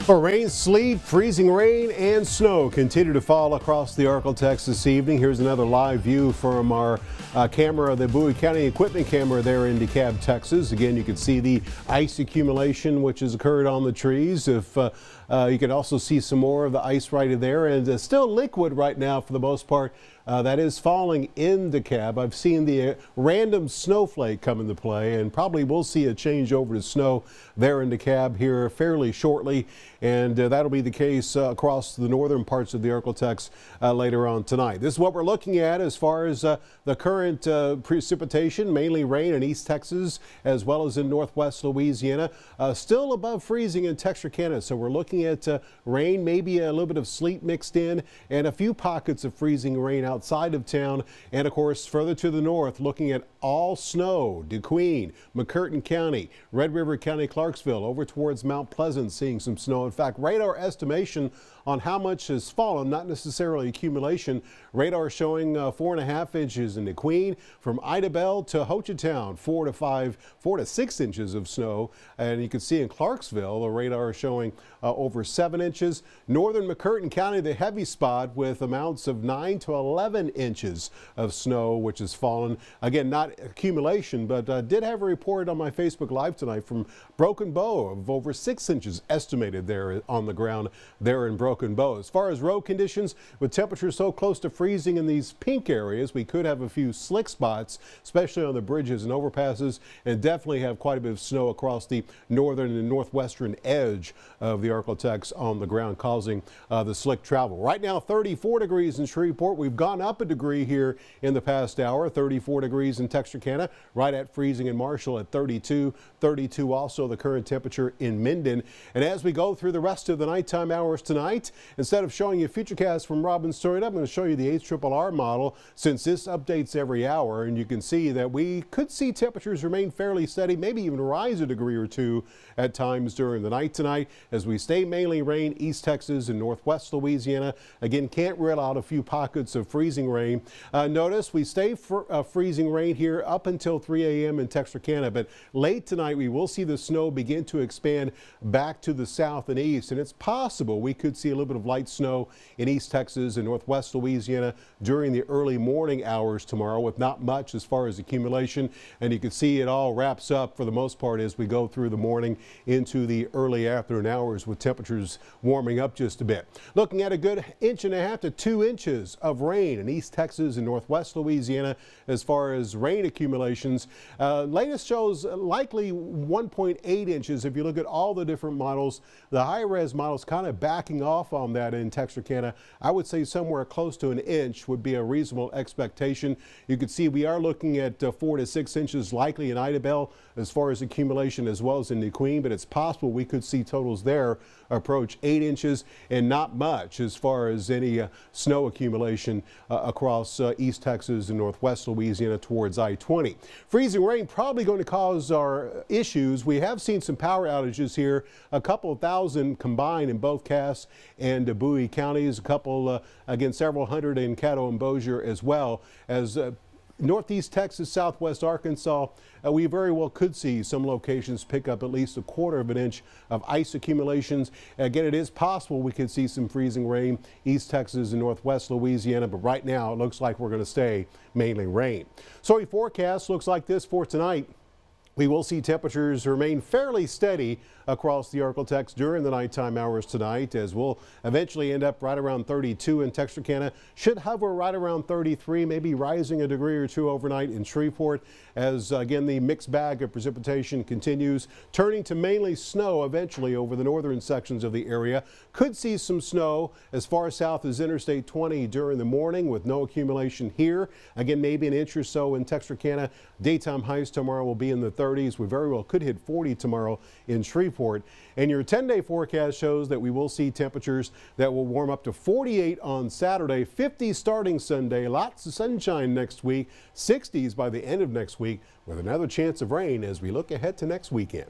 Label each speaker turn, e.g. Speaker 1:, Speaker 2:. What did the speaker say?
Speaker 1: Well, rain, sleet, freezing rain, and snow continue to fall across the ArkLaTex this evening. Here's another live view from our camera, the Bowie County equipment camera there in DeKalb, Texas. Again, you can see the ice accumulation which has occurred on the trees. If you can also see some more of the ice right there, and still liquid right now for the most part. That is falling in DeKalb. I've seen the random snowflake come into play, and probably we'll see a change over to snow there in DeKalb here fairly shortly, and that'll be the case across the northern parts of the ArkLaTex later on tonight. This is what we're looking at as far as the current precipitation, mainly rain in East Texas as well as in northwest Louisiana. Still above freezing in Texarkana, so we're looking at rain, maybe a little bit of sleet mixed in, and a few pockets of freezing rain outside of town. And of course, further to the north, looking at all snow, DeQueen, McCurtain County, Red River County, Clarksville, over towards Mount Pleasant, seeing some snow. In fact, radar estimation on how much has fallen, not necessarily accumulation. Radar showing 4.5 inches in DeQueen, from Idabel to Hochatown, 4 to 6 inches of snow. And you can see in Clarksville, the radar showing over 7 inches. Northern McCurtain County, the heavy spot, with amounts of 9 to 11 inches of snow, which has fallen. Again, not accumulation, but did have a report on my Facebook Live tonight from Broken Bow of over 6 inches estimated there on the ground there in Broken Bow. As far as road conditions, with temperatures so close to freezing in these pink areas, we could have a few slick spots, especially on the bridges and overpasses, and definitely have quite a bit of snow across the northern and northwestern edge of the ArkLaTex on the ground, causing the slick travel. Right now, 34 degrees in Shreveport. We've gone up a degree here in the past hour. 34 degrees in Texarkana, right at freezing in Marshall at 32. 32 also the current temperature in Minden. And as we go through the rest of the nighttime hours tonight, instead of showing you Futurecast from Robin Sturdy, I'm going to show you the HRRR model, since this updates every hour, and you can see that we could see temperatures remain fairly steady, maybe even rise a degree or two at times during the night tonight, as we stay mainly rain East Texas and northwest Louisiana. Again, can't rule out a few pockets of freezing rain. Notice we stay freezing rain here up until 3 a.m. in Texarkana, but late tonight we will see the snow begin to expand back to the south and east, and it's possible we could see a little bit of light snow in East Texas and northwest Louisiana during the early morning hours tomorrow, with not much as far as accumulation. And you can see it all wraps up for the most part as we go through the morning into the early afternoon hours, with temperatures warming up just a bit. Looking at a good 1.5 to 2 inches of rain in East Texas and northwest Louisiana as far as rain accumulations. Latest shows likely 1.8 inches. If you look at all the different models, the high-res models kind of backing off on that in Texarkana. I would say somewhere close to an inch would be a reasonable expectation. You can see we are looking at 4 to 6 inches likely in Idabel as far as accumulation, as well as in DeQueen, but it's possible we could see totals there approach 8 inches, and not much as far as any snow accumulation across East Texas and northwest Louisiana towards I-20. Freezing rain probably going to cause our issues. We have seen some power outages here, a couple of thousand combined in both Cass and Bowie counties, a couple, again, several hundred in Caddo and Bossier, as well as Northeast Texas, southwest Arkansas. We very well could see some locations pick up at least a 1/4 of an inch of ice accumulations. Again, it is possible we could see some freezing rain East Texas and northwest Louisiana, but right now it looks like we're going to stay mainly rain. So a forecast looks like this for tonight. We will see temperatures remain fairly steady across the ArkLaTex during the nighttime hours tonight, as we'll eventually end up right around 32 in Texarkana. Should hover right around 33, maybe rising a degree or two overnight in Shreveport, as again the mixed bag of precipitation continues, turning to mainly snow eventually over the northern sections of the area. Could see some snow as far south as Interstate 20 during the morning, with no accumulation here. Again, maybe an inch or so in Texarkana. Daytime highs tomorrow will be in the 30s. We very well could hit 40 tomorrow in Shreveport. And your 10-day forecast shows that we will see temperatures that will warm up to 48 on Saturday, 50 starting Sunday, lots of sunshine next week, 60s by the end of next week, with another chance of rain as we look ahead to next weekend.